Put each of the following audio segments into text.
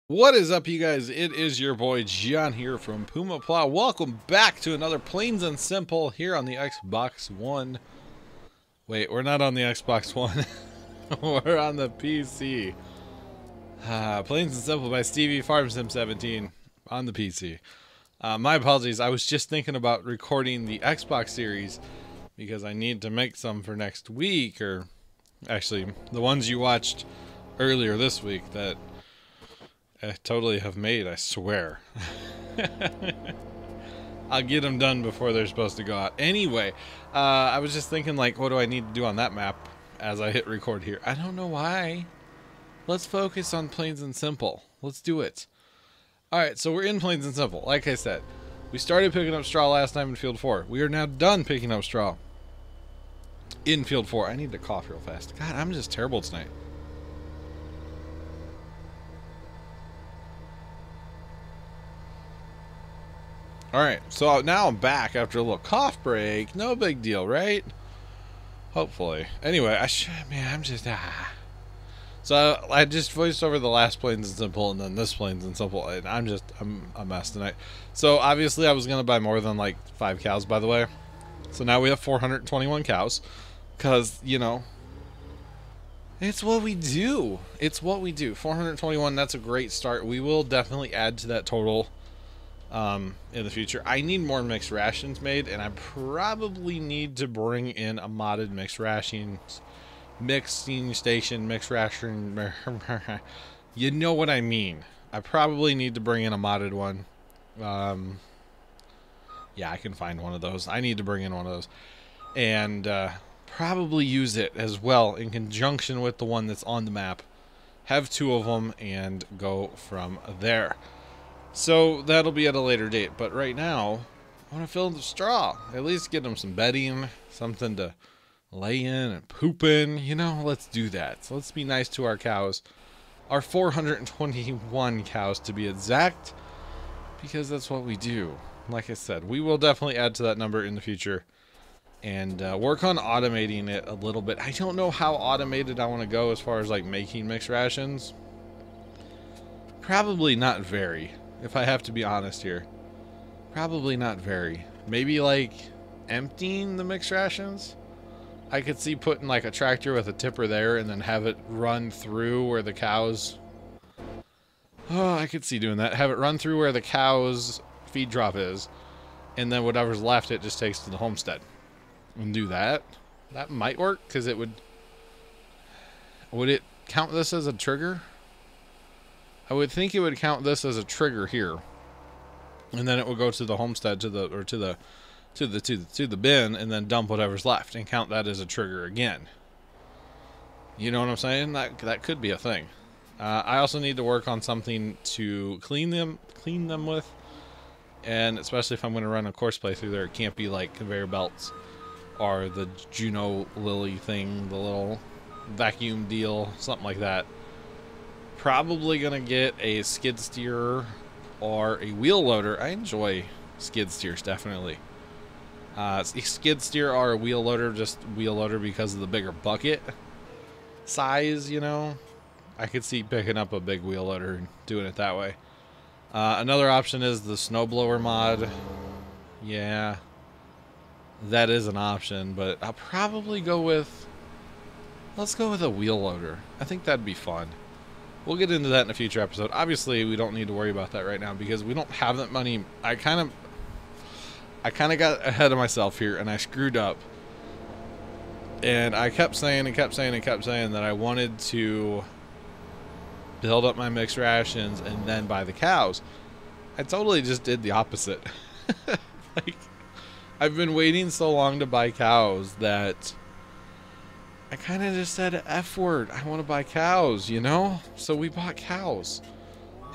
What is up, you guys? It is your boy John here from Pumaplow. Welcome back to another Plains and Simple here on the Xbox One. Wait, we're not on the Xbox One. We're on the PC. Plains and Simple by Stevie, Farm Sim 17 on the PC. My apologies. I was just thinking about recording the Xbox series because I need to make some for next week, or actually the ones you watched earlier this week that I totally have made, I swear. I'll get them done before they're supposed to go out. Anyway, I was just thinking, like, what do I need to do on that map as I hit record here? I don't know why. Let's focus on Plains and Simple. Let's do it. Alright, so we're in Plains and Simple. Like I said, we started picking up straw last time in Field 4. We are now done picking up straw in Field 4. I need to cough real fast. God, I'm just terrible tonight. Alright, so now I'm back after a little cough break. No big deal, right? Hopefully. Anyway, I'm just, So I just voiced over the last Plains and Simple and then this Plains and Simple, and I'm a mess tonight. So obviously I was going to buy more than like 5 cows, by the way. So now we have 421 cows. Because, you know, it's what we do. It's what we do. 421, that's a great start. We will definitely add to that total in the future. I need more mixed rations made, and I probably need to bring in a modded mixed rations mixing station, mixed ration. You know what I mean. I probably need to bring in a modded one. Yeah, I can find one of those. I need to bring in one of those, and probably use it as well in conjunction with the one that's on the map. Have 2 of them and go from there. So that'll be at a later date, but right now I want to fill the straw. At least get them some bedding, something to lay in and poop in. You know, let's do that. So let's be nice to our cows. Our 421 cows to be exact, because that's what we do. Like I said, we will definitely add to that number in the future and work on automating it a little bit. I don't know how automated I want to go as far as like making mixed rations. Probably not very. If I have to be honest here, probably not very. Maybe like emptying the mixed rations. I could see putting like a tractor with a tipper there and then have it run through where the cows. Oh, I could see doing that. Have it run through where the cows' feed drop is, and then whatever's left it just takes to the homestead. And do that. That might work, because it would. Would it count this as a trigger? I would think it would count this as a trigger here, and then it would go to the homestead, to the bin, and then dump whatever's left and count that as a trigger again. You know what I'm saying? That could be a thing. I also need to work on something to clean them with, and especially if I'm going to run a course playthrough there, it can't be like conveyor belts or the Juno Lily thing, the little vacuum deal, something like that. Probably gonna get a skid steer or a wheel loader. I enjoy skid steers, definitely. Skid steer or a wheel loader, just wheel loader because of the bigger bucket size, you know. I could see picking up a big wheel loader and doing it that way. Another option is the snowblower mod. Yeah, that is an option, but I'll probably go with, let's go with a wheel loader. I think that'd be fun. We'll get into that in a future episode. Obviously, we don't need to worry about that right now because we don't have that money. I kind of got ahead of myself here, and I screwed up. And I kept saying that I wanted to build up my mixed rations and then buy the cows. I totally just did the opposite. Like, I've been waiting so long to buy cows that I kind of just said F word. I want to buy cows, you know? So we bought cows.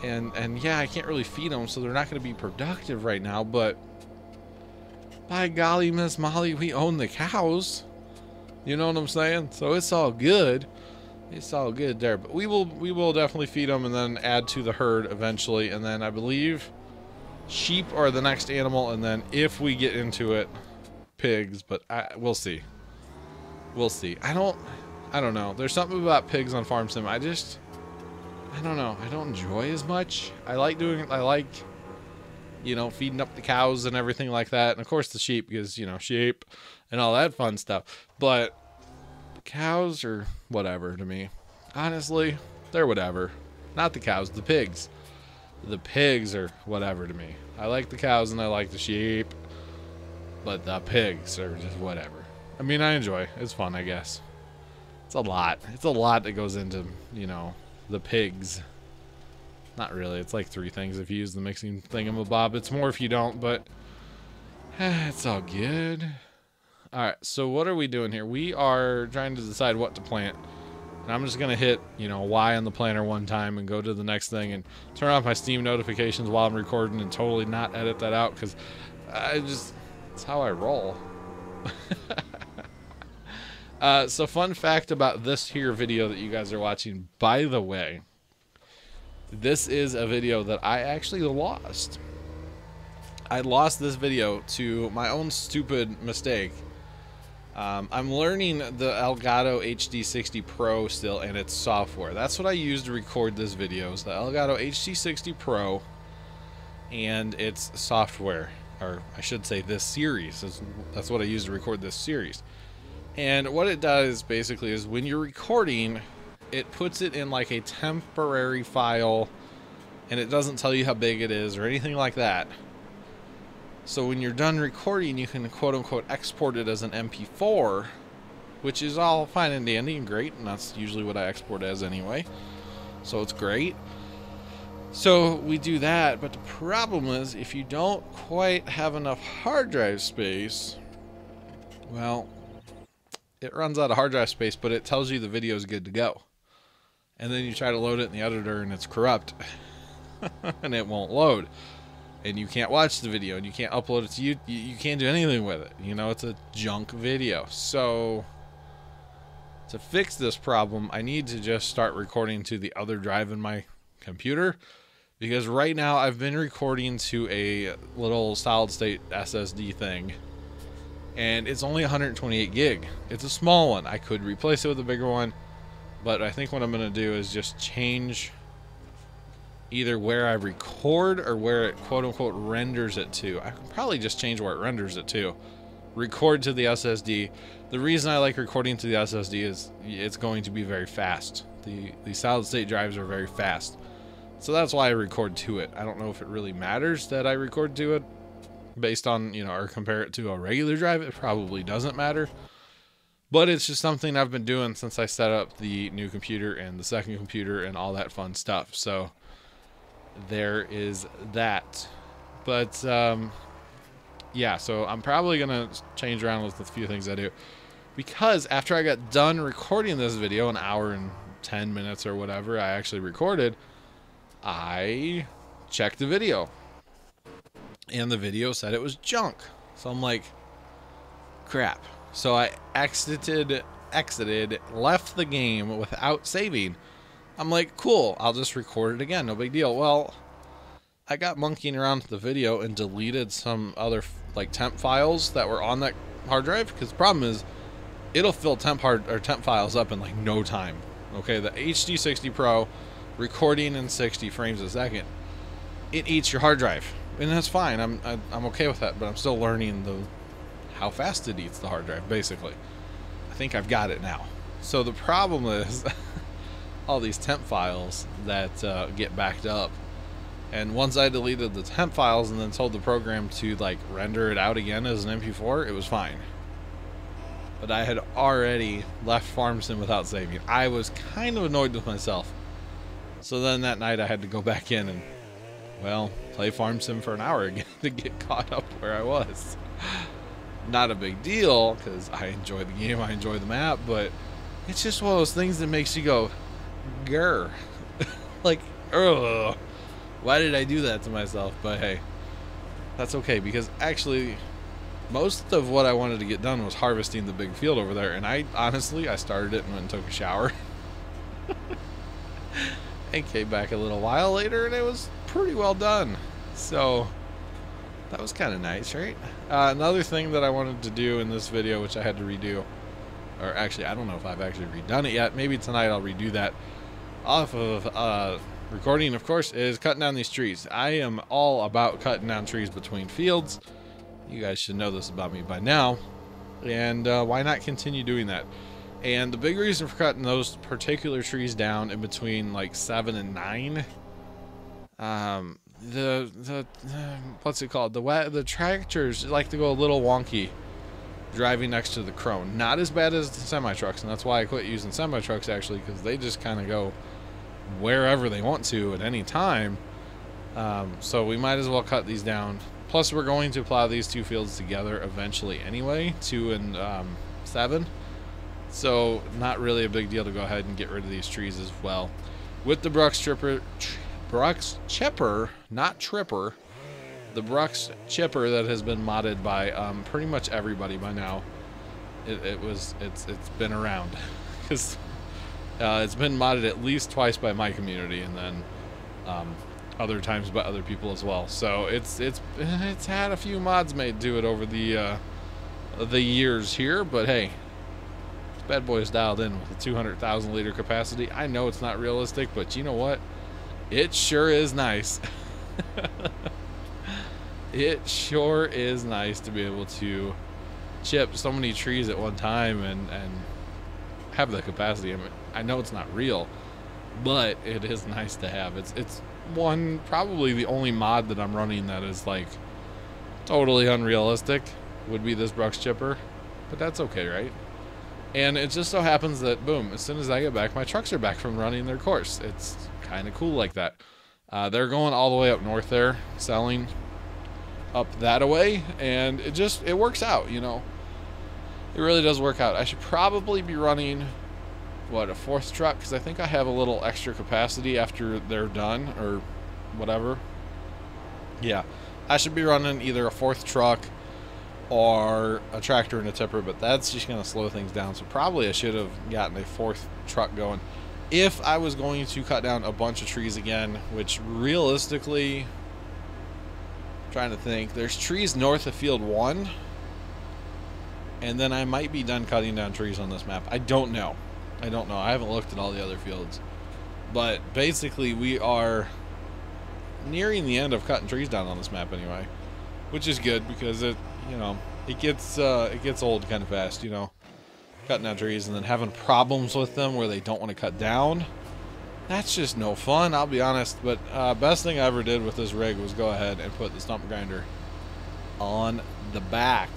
And yeah, I can't really feed them, so they're not going to be productive right now, but by golly, Miss Molly, we own the cows. You know what I'm saying? So it's all good. It's all good there. But we will definitely feed them and then add to the herd eventually. And then I believe sheep are the next animal, and then if we get into it, pigs, but we'll see. We'll see. I don't know. There's something about pigs on Farm Sim. I just I don't know. I don't enjoy as much. I like you know, feeding up the cows and everything like that. And of course the sheep, because, you know, sheep and all that fun stuff. But cows are whatever to me. Honestly, they're whatever. Not the cows, the pigs. The pigs are whatever to me. I like the cows and I like the sheep. But the pigs are just whatever. I mean, I enjoy. It's fun, I guess. It's a lot. It's a lot that goes into, you know, the pigs. Not really. It's like 3 things if you use the mixing thingamabob. It's more if you don't, but it's all good. Alright, so what are we doing here? We are trying to decide what to plant. And I'm just going to hit, you know, Y on the planter one time and go to the next thing and turn off my Steam notifications while I'm recording and totally not edit that out because it's how I roll. So fun fact about this here video that you guys are watching, by the way, this is a video that I actually lost. I lost this video to my own stupid mistake. I'm learning the Elgato HD60 Pro still and its software. That's what I use to record this video, is the Elgato HD60 Pro and its software. Or I should say this series. That's what I use to record this series. And what it does basically is when you're recording, it puts it in like a temporary file and it doesn't tell you how big it is or anything like that. So when you're done recording, you can quote-unquote export it as an MP4, which is all fine and dandy and great, and that's usually what I export as anyway. So it's great. So we do that, but the problem is if you don't quite have enough hard drive space, well, it runs out of hard drive space, but it tells you the video is good to go. And then you try to load it in the editor and it's corrupt and it won't load. And you can't watch the video, and you can't upload it to you can't do anything with it. You know, it's a junk video. So to fix this problem, I need to just start recording to the other drive in my computer, because right now I've been recording to a little solid state SSD thing, and it's only 128 gig. It's a small one. I could replace it with a bigger one, but I think what I'm going to do is just change either where I record or where it quote-unquote renders it to. I can probably just change where it renders it to. Record to the SSD. The reason I like recording to the SSD is it's going to be very fast. The solid-state drives are very fast. So that's why I record to it. I don't know if it really matters that I record to it based on, you know, or compare it to a regular drive. It probably doesn't matter. But it's just something I've been doing since I set up the new computer and the second computer and all that fun stuff. So there is that. But yeah, so I'm probably gonna change around with a few things I do, because after I got done recording this video, an hour and 10 minutes or whatever I actually recorded, I checked the video and the video said it was junk. So I'm like, crap. So I exited, left the game without saving. I'm like, cool, I'll just record it again, no big deal. Well, I got monkeying around with the video and deleted some other like temp files that were on that hard drive, because the problem is it'll fill temp files up in like no time. Okay, the HD60 Pro recording in 60 frames a second, it eats your hard drive, and that's fine. I'm okay with that, but I'm still learning how fast it eats the hard drive. Basically, I think I've got it now. So the problem is all these temp files that get backed up, and once I deleted the temp files and then told the program to like render it out again as an MP4, it was fine. But I had already left farm sim without saving. I was kind of annoyed with myself. So then that night I had to go back in and, well, play farm sim for an hour again to get caught up where I was. Not a big deal, because I enjoy the game, I enjoy the map, but it's just one of those things that makes you go, grr. Like, ugh, why did I do that to myself? But hey, that's okay, because actually most of what I wanted to get done was harvesting the big field over there, and I started it and went and took a shower and came back a little while later and it was pretty well done. So that was kind of nice, right? Another thing that I wanted to do in this video, which I had to redo, or actually I don't know if I've actually redone it yet, maybe tonight I'll redo that, off of recording, of course, is cutting down these trees. I am all about cutting down trees between fields. You guys should know this about me by now. And why not continue doing that? And the big reason for cutting those particular trees down in between like 7 and 9, what's it called? The tractors like to go a little wonky driving next to the crone. Not as bad as the semi-trucks, and that's why I quit using semi-trucks actually, because they just kind of go wherever they want to at any time. So we might as well cut these down. Plus we're going to plow these two fields together eventually anyway, 2 and 7. So not really a big deal to go ahead and get rid of these trees as well. With the brush chipper, not tripper, the brush chipper that has been modded by pretty much everybody by now. It's been around because it's been modded at least twice by my community, and then other times by other people as well. So it's had a few mods made to it over the years here, but hey, this bad boy is dialed in with a 200,000 liter capacity. I know it's not realistic, but you know what? It sure is nice. It sure is nice to be able to chip so many trees at one time and have the capacity. I mean, I know it's not real, but it is nice to have. It's probably the only mod that I'm running that is like totally unrealistic would be this brush chipper, but that's okay, right? And it just so happens that boom, as soon as I get back, my trucks are back from running their course. It's kind of cool like that. They're going all the way up north there, selling up that away, and it works out, you know. It really does work out. I should probably be running a 4th truck, because I think I have a little extra capacity after they're done or whatever. Yeah, I should be running either a 4th truck or a tractor and a tipper, but that's just going to slow things down. So probably I should have gotten a 4th truck going if I was going to cut down a bunch of trees again, which realistically, I'm trying to think, there's trees north of field 1, and then I might be done cutting down trees on this map. I don't know. I haven't looked at all the other fields, but basically we are nearing the end of cutting trees down on this map anyway, which is good because it gets old kind of fast, you know, cutting down trees and then having problems with them where they don't want to cut down. That's just no fun, I'll be honest. But best thing I ever did with this rig was go ahead and put the stump grinder on the back,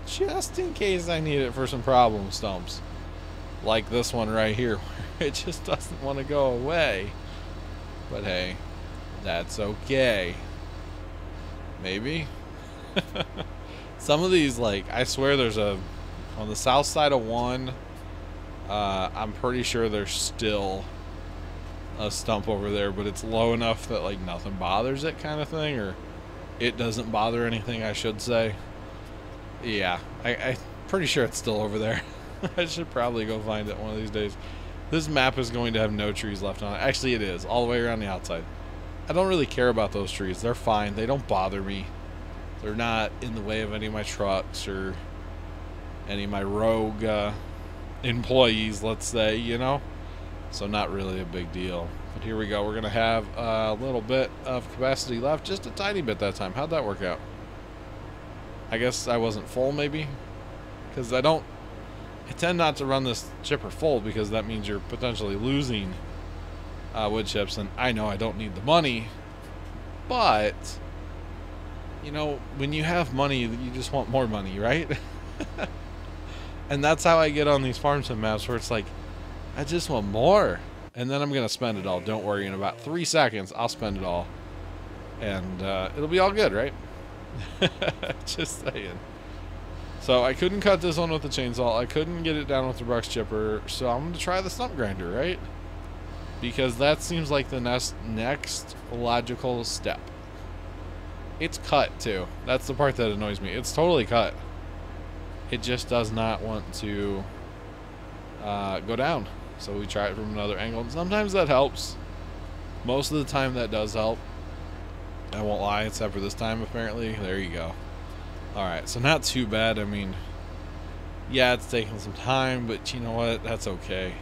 just in case I need it for some problem stumps. Like this one right here, where it just doesn't want to go away. But hey, that's okay. Maybe. Some of these, like, I swear there's on the south side of 1, I'm pretty sure there's still a stump over there, but it's low enough that like nothing bothers it kind of thing, or it doesn't bother anything, I should say. Yeah, I'm pretty sure it's still over there. I should probably go find it one of these days. This map is going to have no trees left on it. Actually, it is, all the way around the outside. I don't really care about those trees. They're fine. They don't bother me. They're not in the way of any of my trucks or any of my rogue employees, let's say, you know? So not really a big deal. But here we go. We're going to have a little bit of capacity left. Just a tiny bit that time. How'd that work out? I guess I wasn't full, maybe? Because I tend not to run this chipper full, because that means you're potentially losing wood chips, and I know I don't need the money, but you know, when you have money, you just want more money, right? And that's how I get on these farm sim maps, where it's like, I just want more, and then I'm gonna spend it all. Don't worry, in about 3 seconds I'll spend it all, and it'll be all good, right? Just saying. So I couldn't cut this one with the chainsaw. I couldn't get it down with the brush chipper. So I'm going to try the stump grinder, right? Because that seems like the next logical step. It's cut, too. That's the part that annoys me. It's totally cut. It just does not want to go down. So we try it from another angle. And sometimes that helps. Most of the time that does help. I won't lie, except for this time, apparently. There you go. Alright, so not too bad. I mean, yeah, it's taking some time, but you know what? That's okay.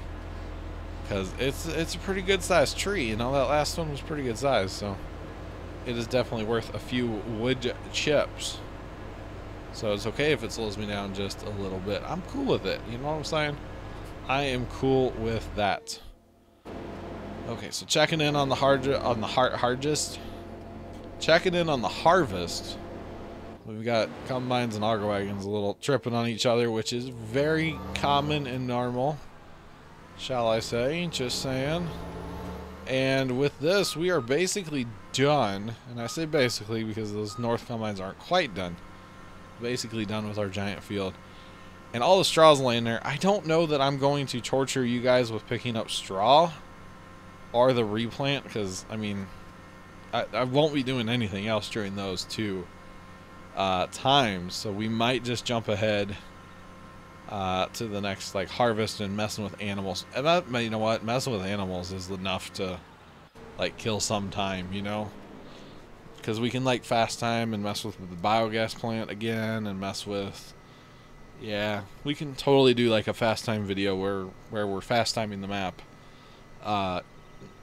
because it's a pretty good sized tree. You know, that last one was pretty good size, so it is definitely worth a few wood chips. So it's okay if it slows me down just a little bit. I'm cool with it. You know what I'm saying? I am cool with that. Okay, so checking in on the harvest. Checking in on the harvest. We've got combines and auger wagons a little tripping on each other, which is very common and normal, shall I say? Just saying. And with this, we are basically done. And I say basically because those north combines aren't quite done. Basically done with our giant field. And all the straw's laying there. I don't know that I'm going to torture you guys with picking up straw or the replant, because, I mean, I won't be doing anything else during those two times, so we might just jump ahead to the next like harvest and messing with animals. And that, you know what, messing with animals is enough to like kill some time, you know, because we can like fast time and mess with the biogas plant again and mess with, yeah, we can totally do like a fast time video where we're fast timing the map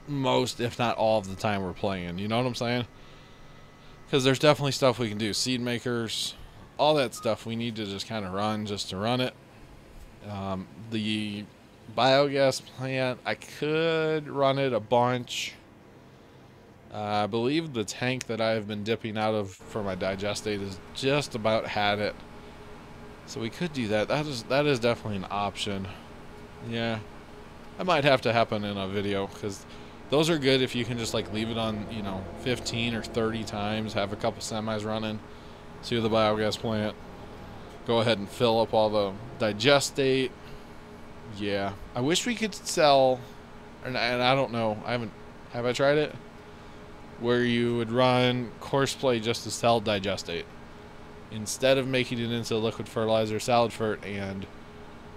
most if not all of the time we're playing, you know what I'm saying? Because there's definitely stuff we can do. Seed makers, all that stuff we need to just kind of run just to run it. The biogas plant, I could run it a bunch. I believe the tank that I've been dipping out of for my digestate is just about had it. So we could do that. That is definitely an option. Yeah. That might have to happen in a video, because those are good if you can just like leave it on, you know, 15 or 30 times, have a couple semis running, see the biogas plant, go ahead and fill up all the digestate. Yeah, I wish we could sell, and I don't know, have I tried it? Where you would run courseplay just to sell digestate instead of making it into liquid fertilizer, salad fert, and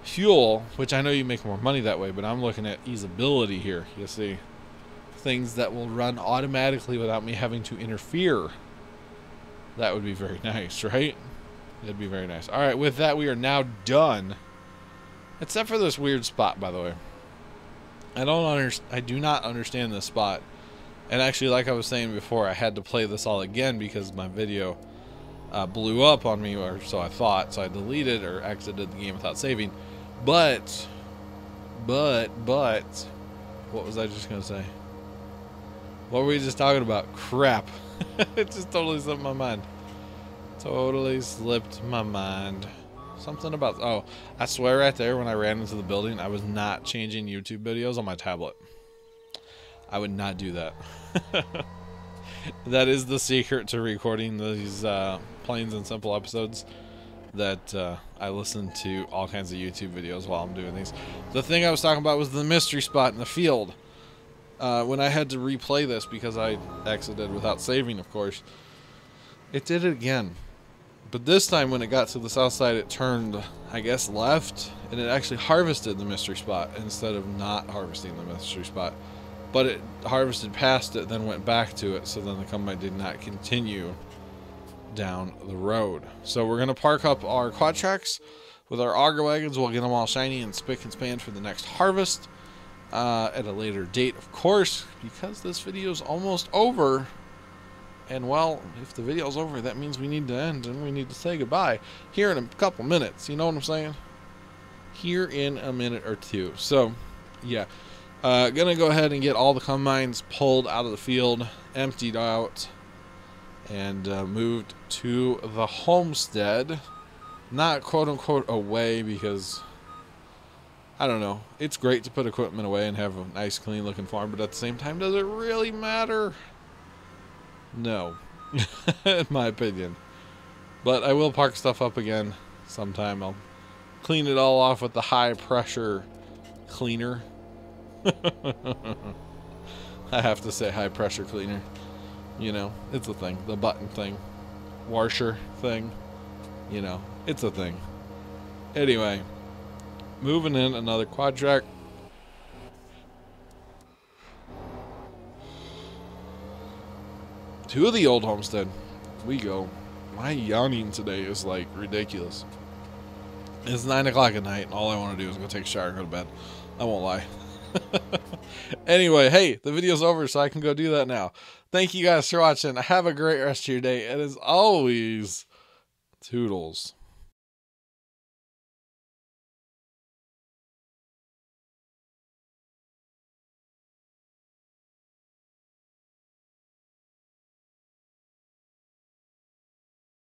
fuel, which I know you make more money that way, but I'm looking at easeability here. You see, things that will run automatically without me having to interfere. That would be very nice, right? That'd be very nice. All right, with that, we are now done. Except for this weird spot, by the way. I do not understand this spot. And actually, like I was saying before, I had to play this all again because my video blew up on me, or so I thought. So I deleted or exited the game without saving. But, what was I just gonna say? What were we just talking about? Crap. It just totally slipped my mind. Totally slipped my mind. Something about, oh, I swear right there when I ran into the building, I was not changing YouTube videos on my tablet. I would not do that. That is the secret to recording these plain and simple episodes, that I listen to all kinds of YouTube videos while I'm doing these. The thing I was talking about was the mystery spot in the field. When I had to replay this because I exited without saving, of course, it did it again. But this time when it got to the south side, it turned, I guess, left, and it actually harvested the mystery spot instead of not harvesting the mystery spot. But it harvested past it, then went back to it, so then the combine did not continue down the road. So we're going to park up our quad tracks with our auger wagons. We'll get them all shiny and spick and span for the next harvest at a later date, of course, because this video is almost over. And, well, if the video's over, that means we need to end and we need to say goodbye here in a couple minutes. You know what I'm saying? Here in a minute or two. So, yeah. Gonna go ahead and get all the combines pulled out of the field, emptied out, and moved to the homestead. Not quote-unquote away, because, I don't know. It's great to put equipment away and have a nice, clean-looking farm, but at the same time, does it really matter? No, in my opinion. But I will park stuff up again sometime. I'll clean it all off with the high-pressure cleaner. I have to say high-pressure cleaner. You know, it's a thing. The button thing. Washer thing. You know, it's a thing. Anyway, moving in another quad track. To the old homestead we go. My yawning today is like ridiculous. It's 9 o'clock at night and all I want to do is go take a shower and go to bed. I won't lie. Anyway, hey, the video's over, so I can go do that now. Thank you guys for watching. Have a great rest of your day. And as always, toodles.